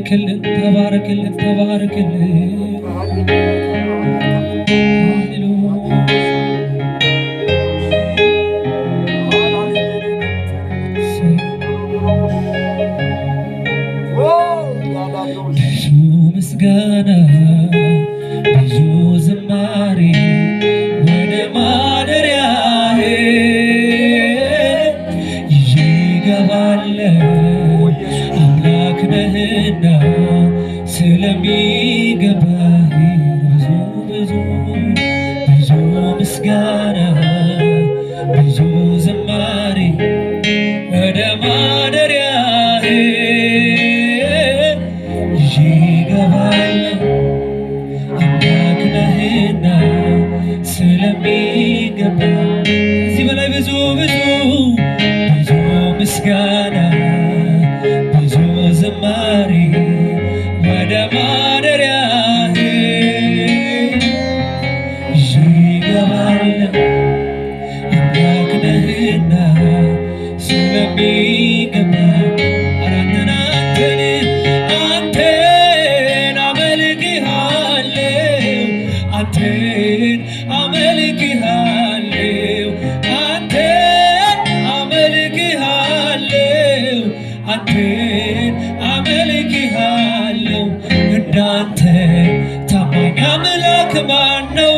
ተባረክልን ተባረክልን ተባረክልን ብዙ ምስጋና ብዙ ዝማሬ ወደ ማደሪያህ ይዤ እገባለሁ አምላክ ነህና ስለሚገባህ ብዙ ብዙ ብዙ ምስጋና ብዙ ዝማሬ ወደ ማደሪያህ ይዤ እገባለሁ አምላክ ነህና ስለሚገባህ ከዚህ በላይ ብዙ ብዙ ብዙ ምስጋና ብዙ ዝማሬ ወደ ማደሪያህ ይዤ እገባለሁ አምላክ ነህና ስለሚገባህ አንተን አመልክሃለሁ አንተን አመልክሃለሁ አንተን አመልክሃለሁ አንተን አመልክሃለሁ እንዳንተ ታማኝ አምላክ ማነው?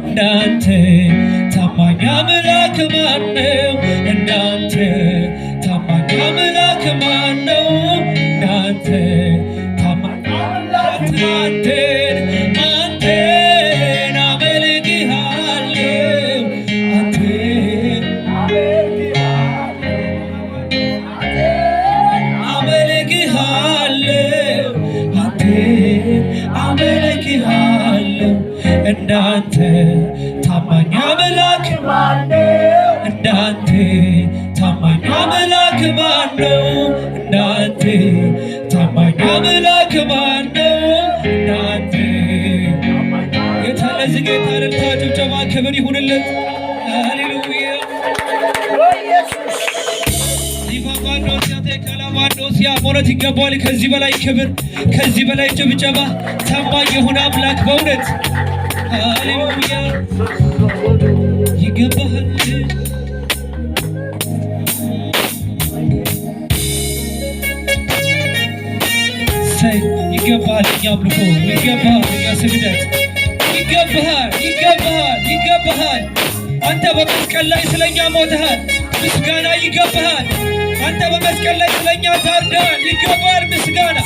እንዳንተ ታማኝ አምላክ ማነው? እንዳንተ ታማኝ አምላክ ማነው? እንዳንተ ታማኝ አምላክ አንተን አመልክሃለሁ አንተን አመልክሃለሁ አንተን አመልክሃለሁ እንዳንተ ታማኝ አምላክ ማነው? እንዳንተ ታማኝ አምላክ ማነው? እንዳንተ ታማኝ አምላክ ማነው? እንዳንተ ጌታ ለዚህ ጌታ እልልታ ጭብጨባ ክብር ይሁንለት። ሃሌሉያ ዚቫባኖሲያ ሞረት ይገባዋል። ከዚህ በላይ ክብር ከዚህ በላይ ጭብጨባ ታማኝ የሆነ አምላክ በእውነት ሃሌሉያ ይገባሃል። ይገባሃል እኛ አምልኮ ይገባሃል እኛ ስግደት ይገባሃል ይገባሃል ይገባሃል። አንተ በመስቀል ላይ ስለኛ ሞተሃል፣ ምስጋና ይገባሃል። አንተ በመስቀል ላይ ስለኛ ታርደሃል፣ ይገባሃል ምስጋና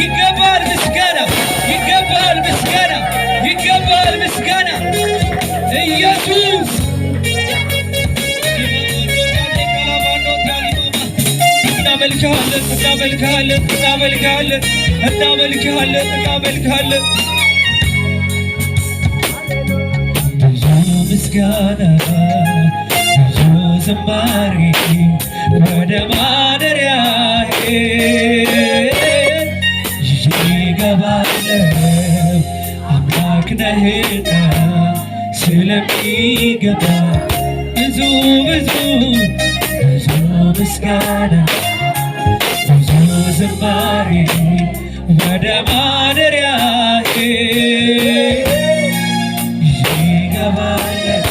ይገባሃል ምስጋና ይገባሃል ምስጋና ይገባሃል ምስጋና ኢየሱስ እናመልክሃለን እናመልክሃለን እናመልክሃለን እናመልክሃለን እናመልክሃለን። ብዙ ምስጋና ብዙ ዝማሬ ወደ ማደሪያህ ይዤ እገባለሁ አምላክ ነህና ስለሚገባህ ብዙ ብዙ ብዙ ምስጋና ብዙ ዝማሬ ወደ ማደሪያህ ይዤ እገባለሁ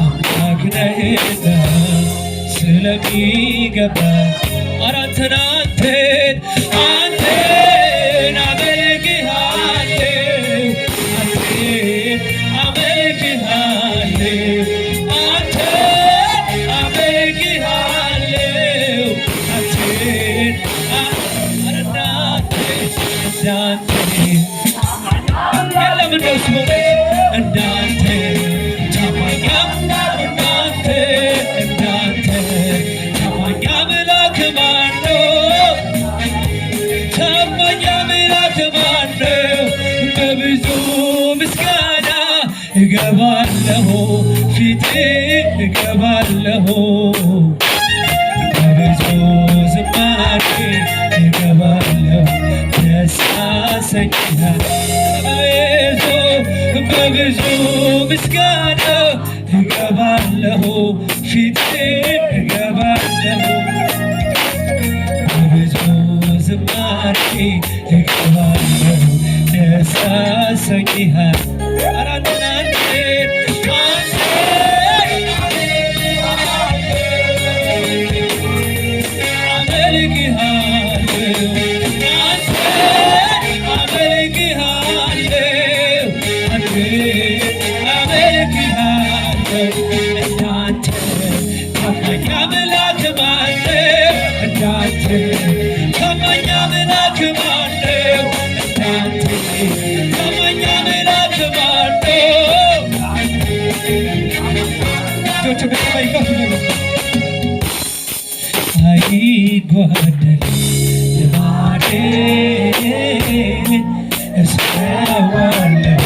አምላክ ነህና ስለሚገባህ አንተን አንተን አመልክሃለሁ አንተን አመልክሃለሁ እንዳንተ ታማኝ እንዳንተ እንዳንተ ታማኝ አምላክ ማነው? ታማኝ አምላክ ማነው? በብዙ ምስጋና እገባለሁ ፊቴ እገባለሁ በብዙ ዝማሬ እገባለሁ ደስ ያሰኛል በብዙ ምስጋና እገባለሁ ፊቴ እገባለሁ በብዙ ዝማሬ እንዳንተ ታማኝ አምላክ ማነው እንዳንተ ታማኝ አምላክ ማነው እጆች በሰማይ ከፍ በሉ አይጓደል ልማዴ እሰዋለሁ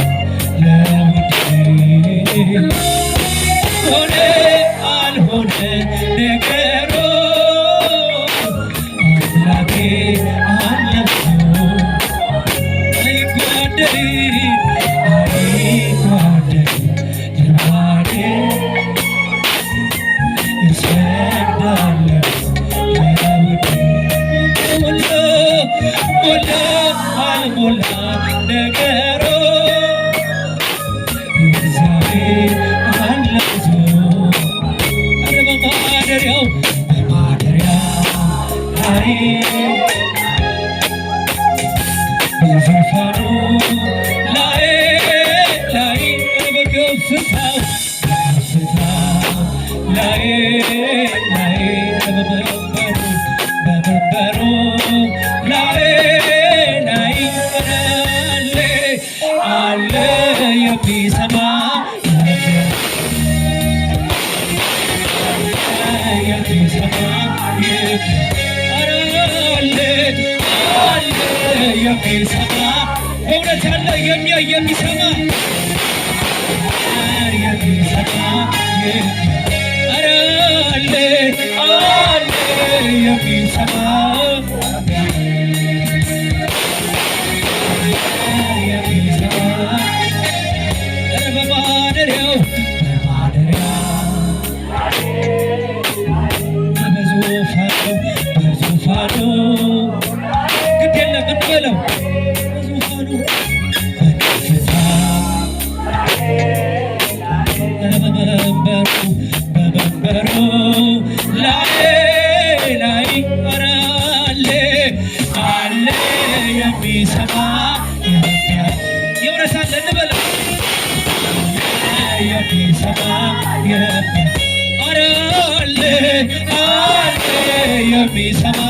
ለውዴ ሆነ አልሆነ ነገሩ አምላኬ አለሁ አይጓደል አይጓደል ልማዴ እሰግዳለሁ ሞላ አልሞላ ነገሩ እግዚአብሔር አለዞ አረ በማደሪያው ላይ በዙፋኑ ላይ በከፍታው ላይ በመንበሩ ላይ አለ የሚሰማ የሚሰማ በእውነት ያለ የሚያይ የሚሰማ የሚሰማ ኧረ አለ የሚሰማ በማደሪያው በዙፋኑ ግድ የለም እንበለው በዙፋኑ በከፍታ በመንበሩ ላይ ኧረ አለ የሚሰማ የእውነት አለ እንበለው የሚሰማ ኧረ አለ የሚሰማ